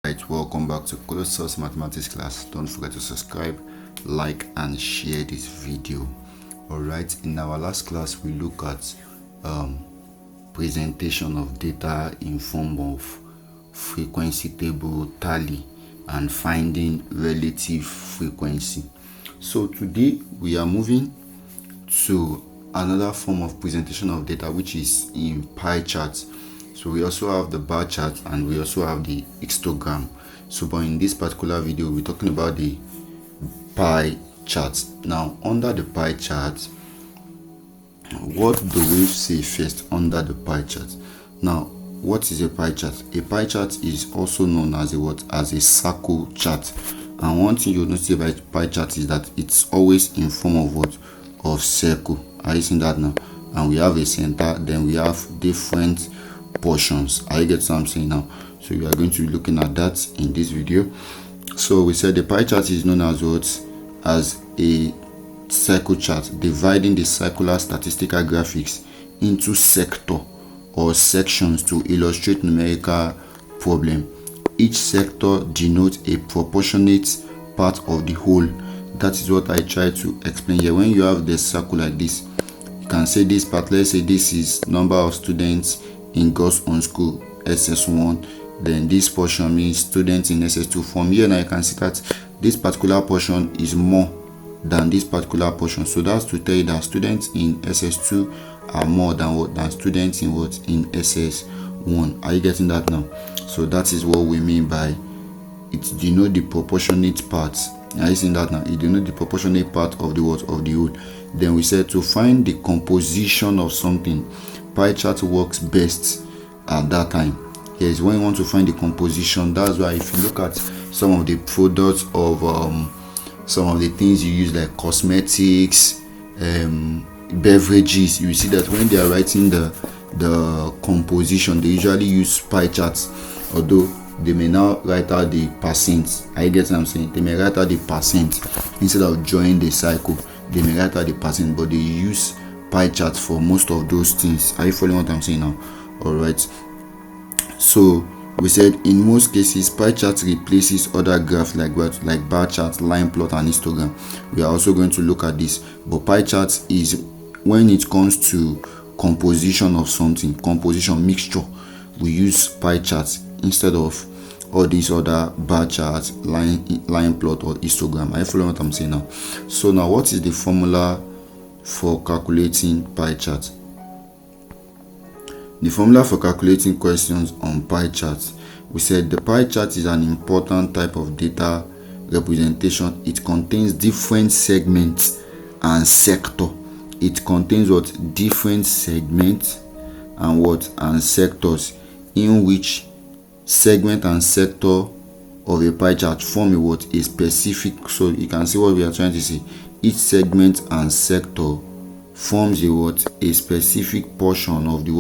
Right, welcome back to Colossus Mathematics class. Don't forget to subscribe, like and share this video. Alright, in our last class we look at presentation of data in form of frequency table, tally and finding relative frequency. So today we are moving to another form of presentation of data, which is in pie charts. So we also have the bar chart and we also have the histogram. So but in this particular video we're talking about the pie chart. Now under the pie chart, what do we say first under the pie chart? Now what is a pie chart? A pie chart is also known as a circle chart. And one thing you'll notice about pie chart is that it's always in form of of circle. Are you seeing that now? And we have a center, then we have different portions. Are you getting what I'm saying now? So we are going to be looking at that in this video. So we said the pie chart is known as a circle chart, dividing the circular statistical graphics into sector or sections to illustrate numerical problem. Each sector denotes a proportionate part of the whole. That is what I try to explain here. When you have the circle like this, you can say this part, let's say this is number of students in God's own school, SS1. Then this portion means students in SS2. From here now you can see that this particular portion is more than this particular portion. So that's to tell you that students in SS2 are more than students in in SS1. Are you getting that now? So that is what we mean by it denote the proportionate parts. Are you seeing that now? It denote the proportionate part of the whole. Then we said to find the composition of something, pie chart works best at that time. Yes, when you want to find the composition, that's why if you look at some of the products of some of the things you use like cosmetics, beverages, you see that when they are writing the composition, they usually use pie charts, although they may now write out the percent. I get what I'm saying? They may write out the percent instead of drawing the cycle. They may write out the percent, but they use pie charts for most of those things. Are you following what I'm saying now? All right. So we said in most cases pie chart replaces other graphs like bar chart, line plot and histogram. We are also going to look at this, but pie chart is when it comes to composition of something, composition mixture, we use pie charts instead of all these other bar charts, line plot or histogram. Are you following what I'm saying now? So now what is the formula for calculating pie chart? The formula for calculating questions on pie charts, we said the pie chart is an important type of data representation. It contains different segments and sector. It contains different segments and sectors, in which segment and sector of a pie chart form a specific. So you can see what we are trying to say. Each segment and sector forms a specific portion of the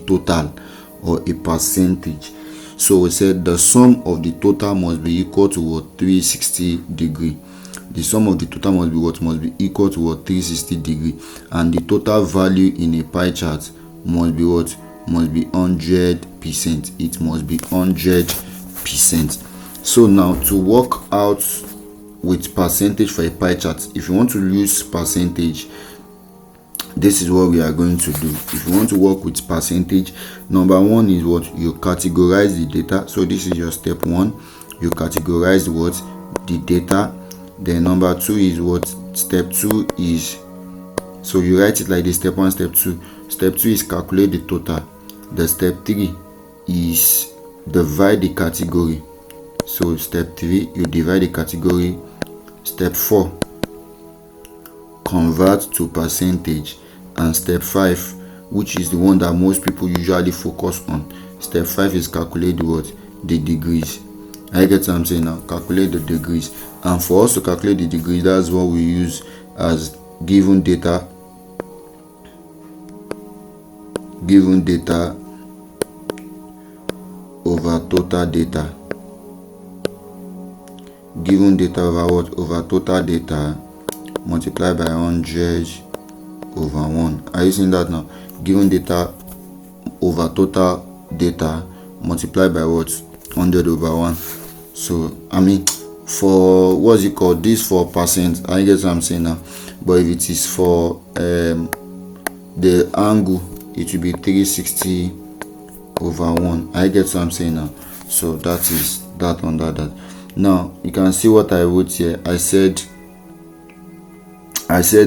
total, or a percentage. So we said the sum of the total must be equal to 360 degree. The sum of the total must be equal to 360 degree, and the total value in a pie chart must be 100%. It must be 100%. So now to work out with percentage for a pie chart, if you want to use percentage, this is what we are going to do. If you want to work with percentage, number one is you categorize the data. So this is your step one. You categorize the data. Then number two is step two is, so you write it like this: step one, step two. Step two is calculate the total. The step three is divide the category. So step three, you divide the category. Step four, convert to percentage. And step 5, which is the one that most people usually focus on, step 5 is calculate the degrees. I get what I'm saying now? Calculate the degrees. And for us to calculate the degrees, that's what we use as given data over total data. Given data over total data multiplied by 100 over 1. Are you seeing that now? Given data over total data multiplied by 100 over 1. So I mean, for what's it called, this for percent, I get what I'm saying now. But if it is for the angle, it will be 360 over 1. I get what I'm saying now. So that is that under that. Now you can see what I wrote here. I said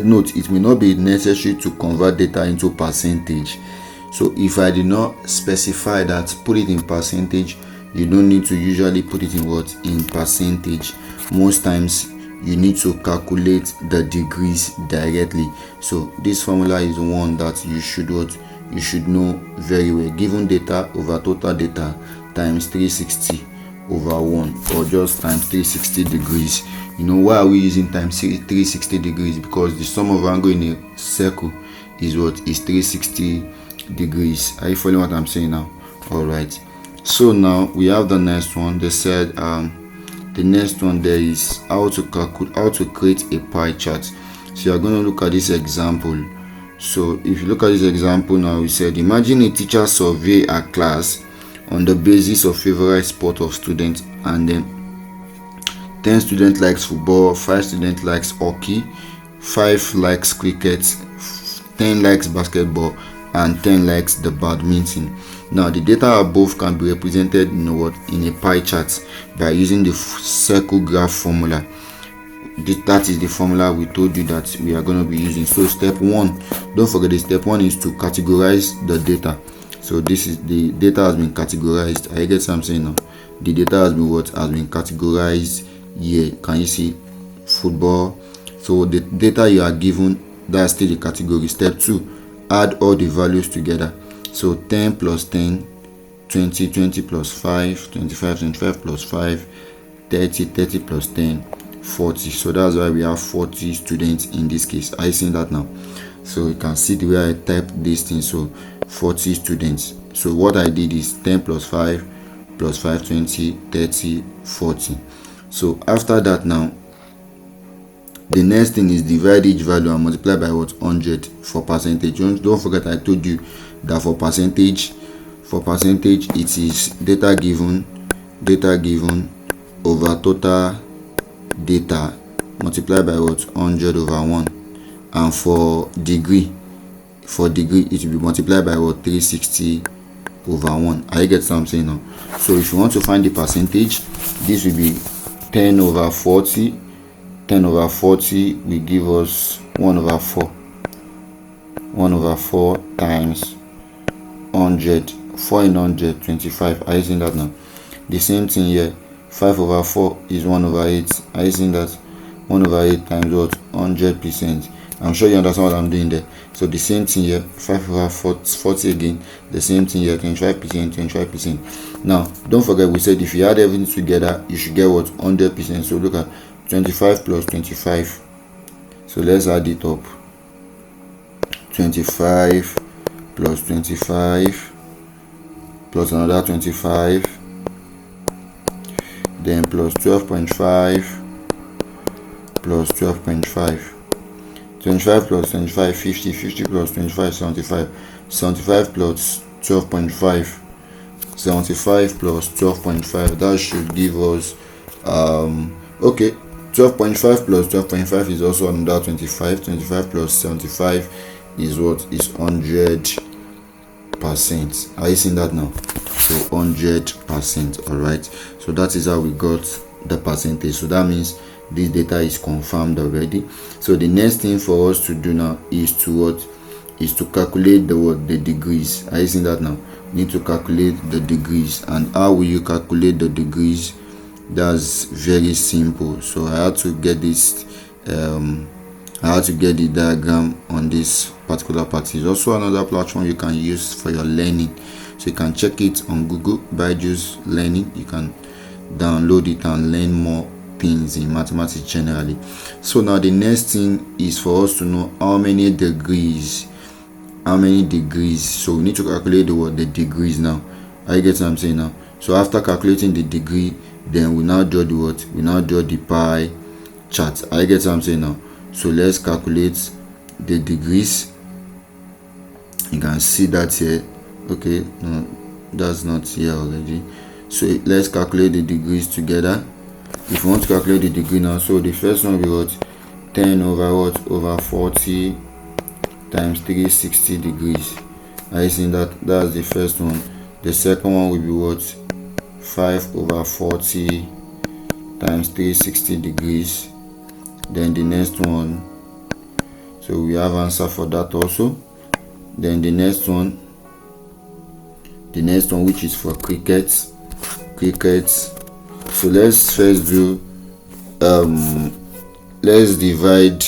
note, it may not be necessary to convert data into percentage. So if I did not specify that, put it in percentage, you don't need to usually put it in what? In percentage. Most times you need to calculate the degrees directly. So this formula is one that you should know very well. Given data over total data times 360 over 1, or just times 360 degrees. You know why are we using times 360 degrees? Because the sum of angle in a circle is what? Is 360 degrees. Are you following what I'm saying now? All right. So now we have the next one. They said the next one there is how to create a pie chart. So you're going to look at this example. So if you look at this example now, we said imagine a teacher survey a class on the basis of favorite sport of students, and then 10 students likes football, 5 students likes hockey, 5 likes cricket, 10 likes basketball, and 10 likes the badminton. Now the data above can be represented in a pie chart by using the circle graph formula. That is the formula we told you that we are going to be using. So step 1, don't forget, the step 1 is to categorize the data. So this is the data has been categorized. I get what I'm saying now. The data has been categorized here. Can you see? Football. So the data you are given, that's still the category. Step 2, add all the values together. So 10 plus 10, 20, 20 plus 5, 25, 25 plus 5, 30, 30 plus 10, 40. So that's why we have 40 students in this case. Are you seeing that now? So you can see the way I type this thing. So 40 students. So what I did is 10 plus 5 plus 5, 20, 30, 40. So after that now, the next thing is divide each value and multiply by what? 100 for percentage. Don't forget I told you that for percentage it is data given over total data multiplied by what? 100 over 1. And for degree it will be multiplied by what? 360 over 1. I get something now. So if you want to find the percentage, this will be 10 over 40. 10 over 40 will give us 1 over 4. 1 over 4 times 100. 4 in 100, 25. Are you seeing that now? The same thing here. 5 over 4 is 1 over 8. Are you seeing that? 1 over 8 times what? 100%. I'm sure you understand what I'm doing there. So the same thing here. 5 over 40 again. The same thing here. 25%, 25%. Now, don't forget we said if you add everything together, you should get what? 100%. So look at 25 plus 25. So let's add it up. 25 plus 25 plus another 25, then plus 12.5 plus 12.5. 25 plus 25, 50, 50 plus 25, 75, 75 plus 12.5, 75 plus 12.5. That should give us okay, 12.5 plus 12.5 is also another 25. 25 plus 75 is what? Is 100%. Are you seeing that now? So 100%. All right, so that is how we got the percentage. So that means this data is confirmed already. So the next thing for us to do now is to what? Is to calculate the degrees. Are you seeing that now? You need to calculate the degrees. And how will you calculate the degrees? That's very simple. So I had to get this I had to get the diagram on this particular part. It's also another platform you can use for your learning. So you can check it on Google, Byju's Learning. You can download it and learn more things in mathematics generally. So now the next thing is for us to know how many degrees. So we need to calculate the degrees now. I get what I'm saying now. So after calculating the degree, then we now draw the what? We now draw the pie chart. I get what I'm saying now. So let's calculate the degrees. You can see that here. Okay, no, that's not here already. So let's calculate the degrees together. If you want to calculate the degree now, so the first one will be what? 10 over what? Over 40 times 360 degrees. Are you seeing that? That's the first one. The second one will be what? 5 over 40 times 360 degrees. Then the next one, so we have answer for that also. Then the next one which is for cricket. So let's first do let's divide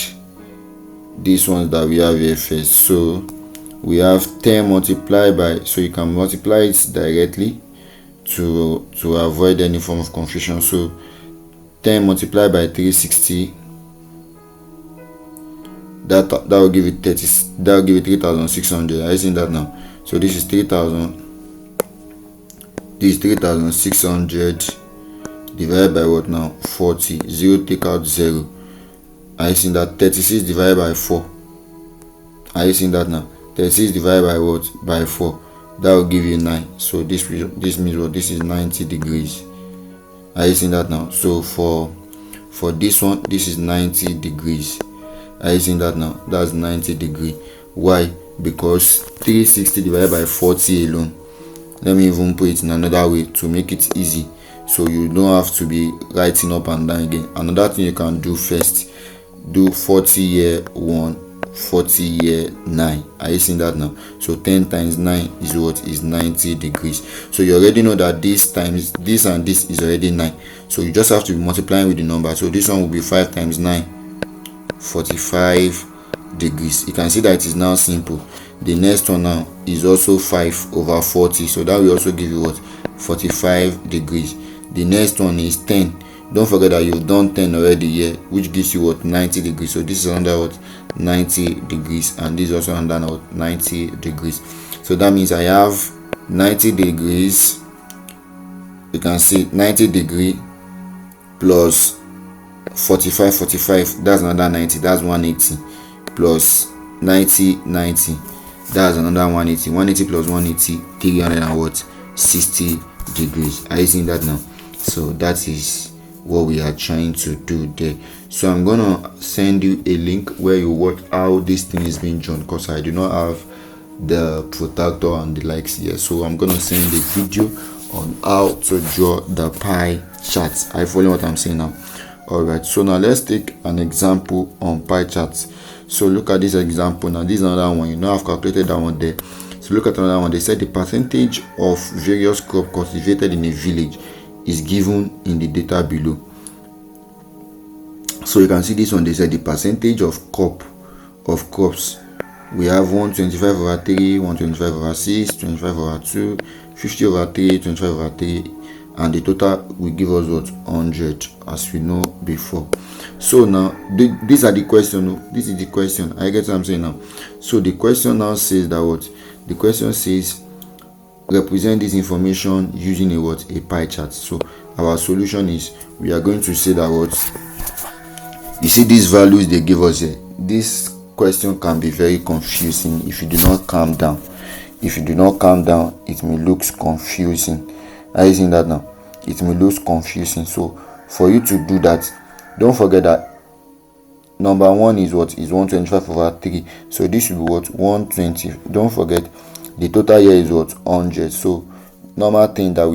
these ones that we have here first. So we have 10 multiplied by, so you can multiply it directly to avoid any form of confusion. So 10 multiplied by 360, that will give it 30, that will give it 3600. Are you seeing that now? So this is 3000, this is 3600 divided by what now? 40. 0 take out 0. Are you seeing that? 36 divided by 4. Are you seeing that now? 36 divided by what? By 4. That will give you 9. So this means what? This is 90 degrees. Are you seeing that now? So for this one, this is 90 degrees. Are you seeing that now? That's 90 degree. Why? Because 360 divided by 40 alone. Let me even put it in another way to make it easy, so you don't have to be writing up and down again. Another thing you can do first, do 40 here 1, 40 here 9. Are you seeing that now? So 10 times 9 is what? Is 90 degrees. So you already know that this times this and this is already 9. So you just have to be multiplying with the number. So this one will be 5 times 9, 45 degrees. You can see that it is now simple. The next one now is also 5 over 40. So that will also give you what? 45 degrees. The next one is 10. Don't forget that you've done 10 already here, which gives you what? 90 degrees. So this is under what? 90 degrees, and this is also under what? 90 degrees. So that means I have 90 degrees. You can see 90 degree plus 45, that's another 90, that's 180, plus 90, that's another 180. 180 plus 180, 360 degrees. Are you seeing that now? So that is what we are trying to do there. So I'm gonna send you a link where you watch how this thing is being drawn, because I do not have the protractor and the likes here. So I'm gonna send a video on how to draw the pie charts. Are you following what I'm saying now? Alright, so now let's take an example on pie charts. So look at this example. Now this is another one. You know, I've calculated that one there. So look at another one. They said the percentage of various crops cultivated in a village is given in the data below. So you can see this one. They said the percentage of crops. We have 125 over 3, 125 over 6, 25 over 2, 50 over 3, 25 over 3, and the total will give us what? 100, as we know before. So now these are the question. This is the question. I get what I'm saying now. So the question now says that what? The question says represent this information using a what? A pie chart. So our solution is, we are going to say that what? You see these values they give us here. This question can be very confusing if you do not calm down. If you do not calm down, it may look confusing. Are you seeing that now? It may look confusing. So for you to do that, don't forget that number one is what? Is 125 over 3. So this will be what? 120. Don't forget the total here is what? 100. So normal thing that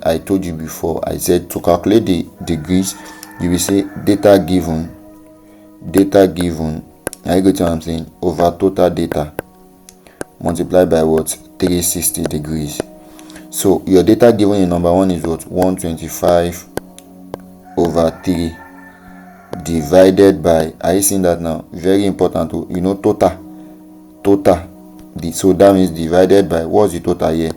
I told you before, I said to calculate the degrees, you will say data given. I get what I'm saying, over total data multiplied by what? 360 degrees. So your data given in number one is what? 125 over 3 divided by, are you seeing that now? Very important. You know, total. So that means divided by, what's the total here?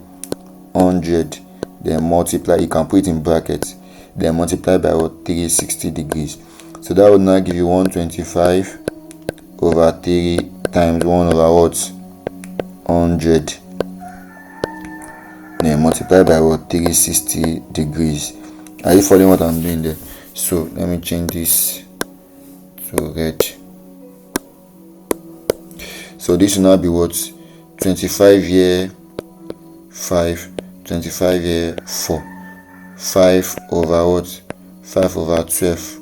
100. Then multiply, you can put it in brackets, then multiply by what? 360 degrees. So that would now give you 125 over 3 times 1 over what? 100. Then multiply by what? 360 degrees. Are you following what I'm doing there? So let me change this to red. So this will now be what? 25 here 5, 25 here 4. 5 over what? 5 over 12,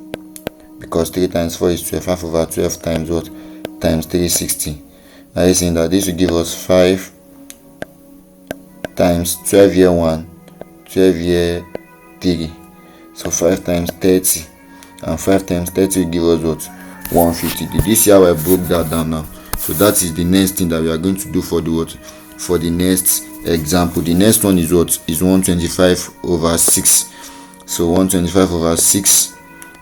because 3 times 4 is 12. 5 over 12 times what? Times 360. Are you seeing that this will give us 5 times 12 here 1, 12 here 3. So 5 times 30, and 5 times 30 will give us what? 150. Did you see how I broke that down now? So that is the next thing that we are going to do for the what? For the next example. The next one is what? Is 125 over 6. So 125 over 6.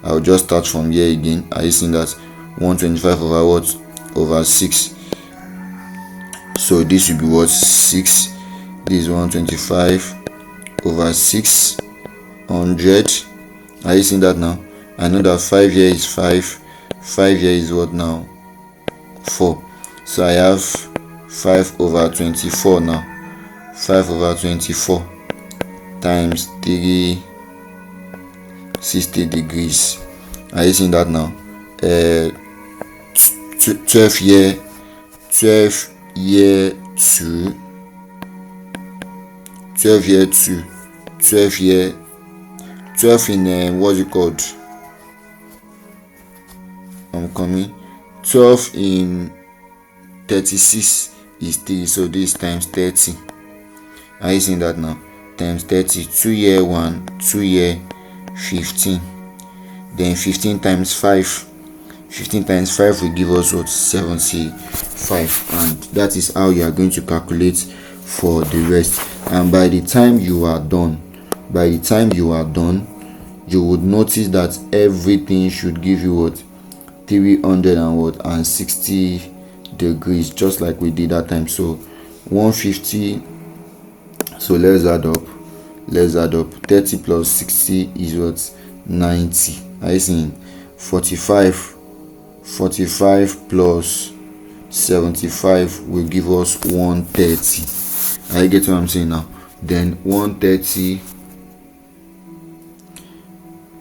I'll just start from here again. Are you seeing that? 125 over what? Over 6. So this will be what? 6. This is 125 over 600. Are you seeing that now? I know that 5 here is 5. 5 here is what now? 4. So I have 5 over 24 now. 5 over 24 times 360 degrees. Are you seeing that now? 12 here 2. 12 here 2. 12 here 12 in what's it called? I'm coming. 12 in 36 is 3, so this times 30. Are you seeing that now? Times 30. 2 here 1, 2 here 15. Then 15 times 5. 15 times 5 will give us what? 75. And that is how you are going to calculate for the rest. And by the time you are done, you would notice that everything should give you what? 360 degrees, just like we did that time. So 150. So let's add up. 30 plus 60 is what? 90. I see. 45 plus 75 will give us 130. I get what I'm saying now. Then 130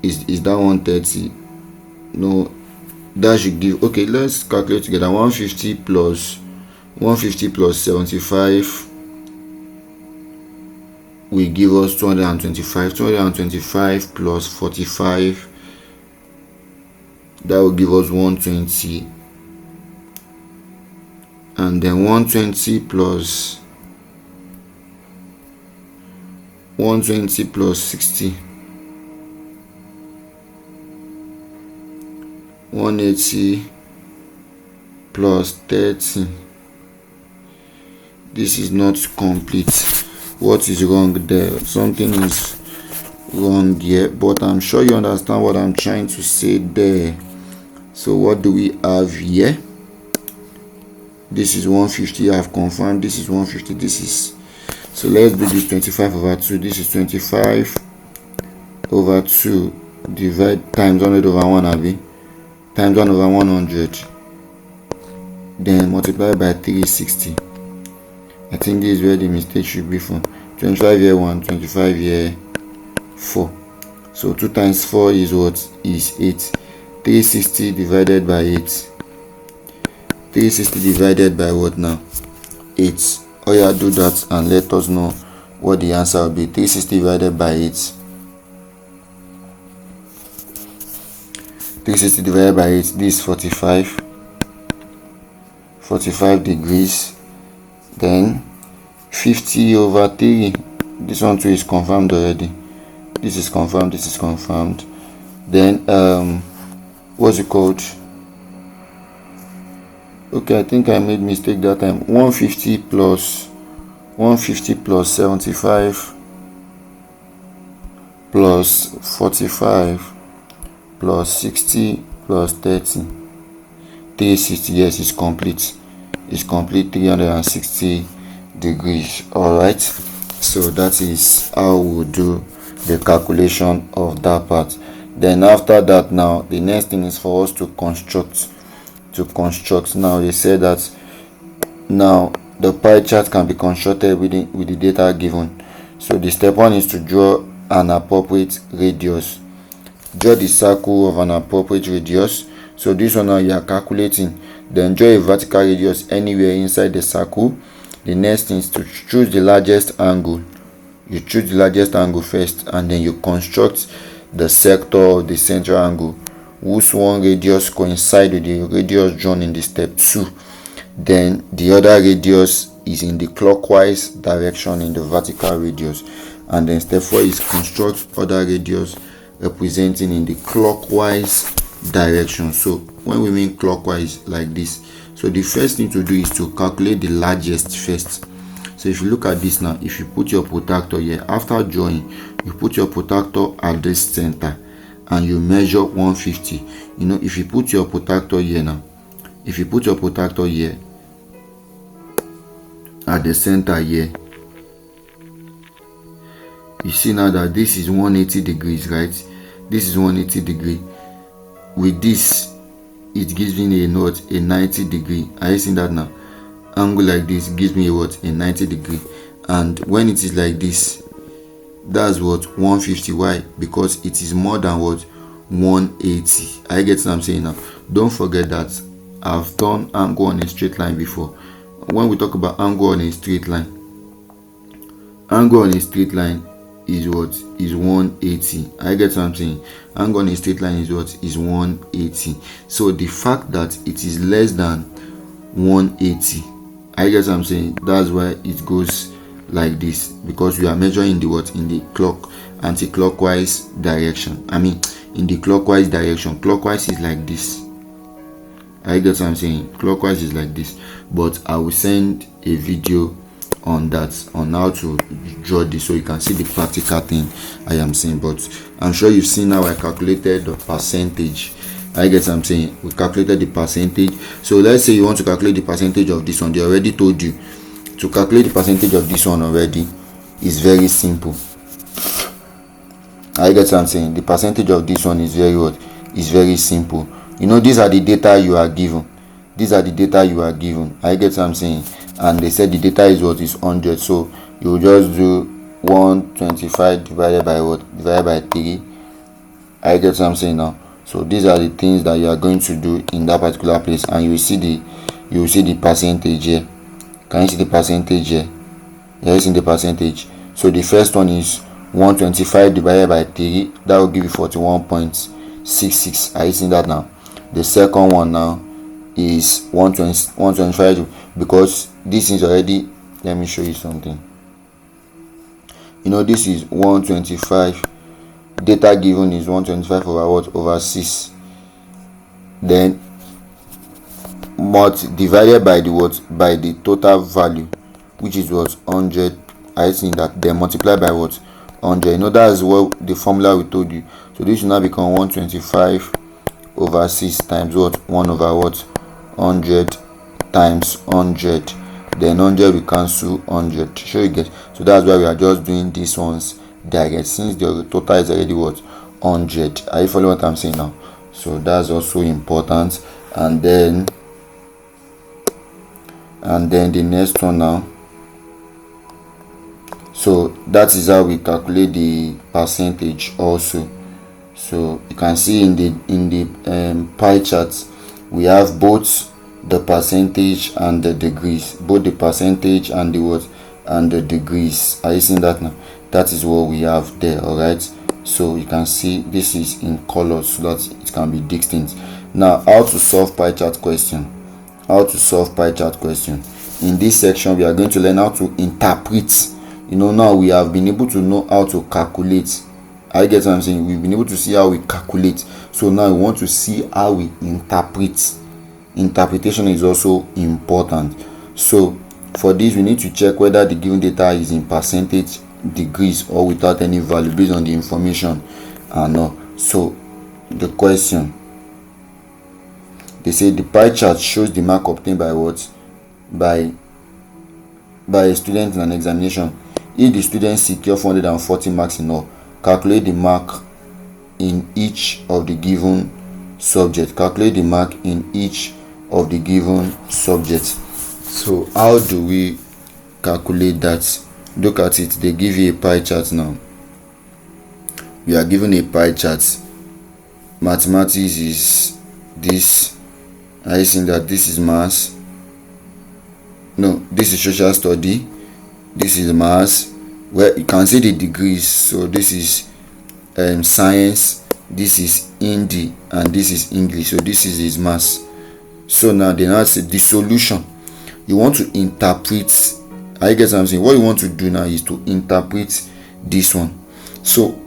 is that 130? No, that should give, okay, let's calculate together. 150 plus 75 will give us 225. 225 plus 45, that will give us 120. And then 120 plus 60, 180 plus 30. This is not complete. What is wrong there? Something is wrong here, but I'm sure you understand what I'm trying to say there. So what do we have here? This is 150. I've confirmed this is 150. This is, so let's do this 25 over 2. This is 25 over 2 divide times 100 over 1, Abby, times 1 over 100, then multiply by 360. I think this is where the mistake should be from. 25 here 1, 25 here 4. So 2 times 4 is what? Is 8. 360 divided by 8. 360 divided by what now? 8. Oh yeah, do that and let us know what the answer will be. 360 divided by 8. 360 divided by 8. This is 45. 45 degrees. Then 50 over 3. This one too is confirmed already. This is confirmed. This is confirmed. Then what's it called? Okay, I think I made mistake that time. 150 plus 75 plus 45 plus 60 plus 30. 360. Yes, it's complete. It's complete. 360 degrees. All right. So that is how we'll do the calculation of that part. Then after that, now the next thing is for us to construct. Now they said that now the pie chart can be constructed with the data given. So the step one is to draw an appropriate radius. Draw the circle of an appropriate radius. So this one now you are calculating. Then draw a vertical radius anywhere inside the circle. The next thing is to choose the largest angle You choose the largest angle first, and then you construct the sector of the central angle whose one radius coincide with the radius drawn in the step 2. Then the other radius is in the clockwise direction in the vertical radius, and then step 4 is construct other radius representing in the clockwise direction. So when we mean clockwise like this, so the first thing to do is to calculate the largest first. So if you look at this now, if you put your protractor here, after drawing, you put your protractor at this center and you measure 150. You know, if you put your protractor here now, if you put your protractor here at the center here, you see now that this is 180 degrees, right? This is 180 degree. With this, it gives me a what? A 90 degree. Are you seeing that now? Angle like this gives me a what? A 90 degree. And when it is like this, that's what? 150. Why? Because it is more than what? 180. I get what I'm saying now. Don't forget that I've done angle on a straight line before. When we talk about angle on a straight line, angle on a straight line is what? Is 180. I get what I'm saying. Angle on a straight line is what? Is 180. So the fact that it is less than 180, I guess I'm saying, that's why it goes like this, because we are measuring the what? In the anti-clockwise direction. I mean, in the clockwise direction. Clockwise is like this. I guess I'm saying clockwise is like this, but I will send a video on that, on how to draw this, so you can see the practical thing I am saying. But I'm sure you've seen how I calculated the percentage. I guess I'm saying we calculated the percentage. So let's say you want to calculate the percentage of this one. They already told you to calculate the percentage of this one already. Is very simple. I guess I'm saying the percentage of this one is very what? Is very simple. You know, these are the data you are given. These are the data you are given. I get what I'm saying. And they said the data is what? Is 100. So you just do 125 divided by what? Divided by 3. I get what I'm saying now. So these are the things that you are going to do in that particular place, and you will see the percentage here. Can you see the percentage here? Here is in the percentage. So the first one is 125 divided by 3. That will give you 41.66. Are you seeing that now? The second one now is 125, because this is already, let me show you something. You know, this is 125. Data given is 125 over what? Over 6. Then divided by the what? By the total value, which is what? 100. I think that then multiply by what? 100. You know, that's what the formula we told you. So this will now become 125 over 6 times what? 1 over what? 100 times 100. Then 100 we cancel 100. Sure you get. So that's why we are just doing these ones direct, since the total is already what? 100. Are you following what I'm saying now? So that's also important. And then the next one now. So that is how we calculate the percentage also. So you can see in the pie charts, we have both the percentage and the degrees, both the percentage and the what? And the degrees. Are you seeing that now? That is what we have there. All right, so you can see this is in colors so that it can be distinct. Now, how to solve pie chart question. How to solve pie chart question. In this section, we are going to learn how to interpret. You know, now we have been able to know how to calculate. I get what I'm saying. We've been able to see how we calculate. So now we want to see how we interpret. Interpretation is also important. So for this, we need to check whether the given data is in percentage, degrees, or without any value based on the information. So the question, they say the pie chart shows the mark obtained by what? By a student in an examination. If the student secure 440 marks in all, calculate the mark in each of the given subject. Calculate the mark in each of the given subjects. So how do we calculate that? Look at it. They give you a pie chart now. We are given a pie chart. Mathematics is this. Are you seeing that this is maths? No, this is social study. This is maths. Well, you can see the degrees. So this is science, this is Hindi, and this is English. So this is his maths. So now they now say the solution. You want to interpret. I guess I'm saying what you want to do now is to interpret this one. So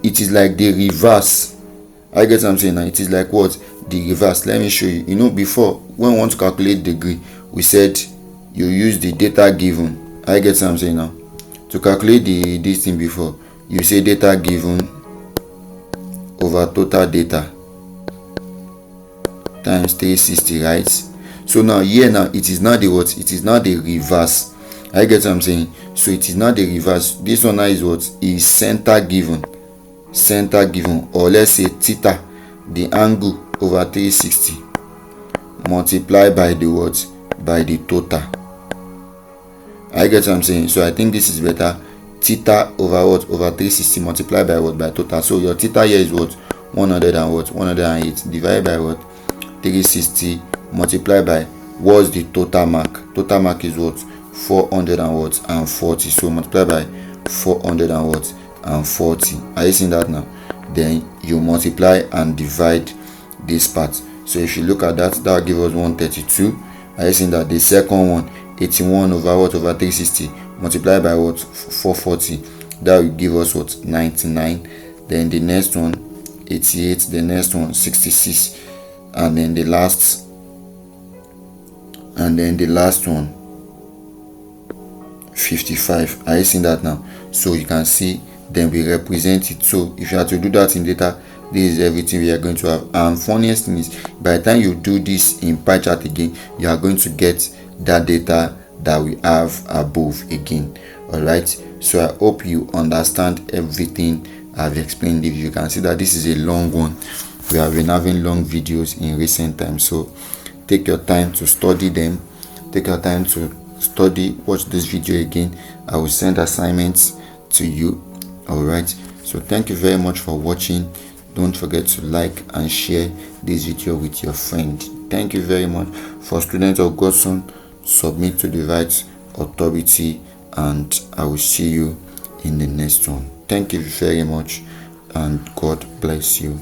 it is like the reverse. I guess I'm saying now it is like what? The reverse. Let me show you. You know, before when we want to calculate degree, we said you use the data given. I guess I'm saying now to calculate this thing before, you say data given over total data times 360, right? So now here now it is now the what? It is now the reverse. I get what I'm saying. So it is now the reverse. This one now is what? Is center given, or let's say theta, the angle over 360 multiplied by the what? By the total. I get what I'm saying. So I think this is better. Theta over what? Over 360 multiplied by what? By total. So your theta here is what? 100 and what? 108 divided by what? 360 multiplied by what's the total mark? Total mark is what? 400 and what? And 40. So multiply by 400 and what? And 40. Are you seeing that now? Then you multiply and divide this part. So if you look at that, that will give us 132. Are you seeing that? The second one, 81 over what? Over 360 multiplied by what? 440. That will give us what? 99. Then the next one, 88. The next one, 66. And then the last one, 55. Are you seeing that now? So you can see, then we represent it. So if you have to do that in data, this is everything we are going to have. And funniest thing is, by the time you do this in pie chart again, you are going to get that data that we have above again. All right, so I hope you understand everything I've explained. If you can see that this is a long one, we have been having long videos in recent times, so take your time to study them. Take your time to study, watch this video again. I will send assignments to you. All right, so thank you very much for watching. Don't forget to like and share this video with your friend. Thank you very much. For students of Godson, submit to the right authority, and I will see you in the next one. Thank you very much, and God bless you.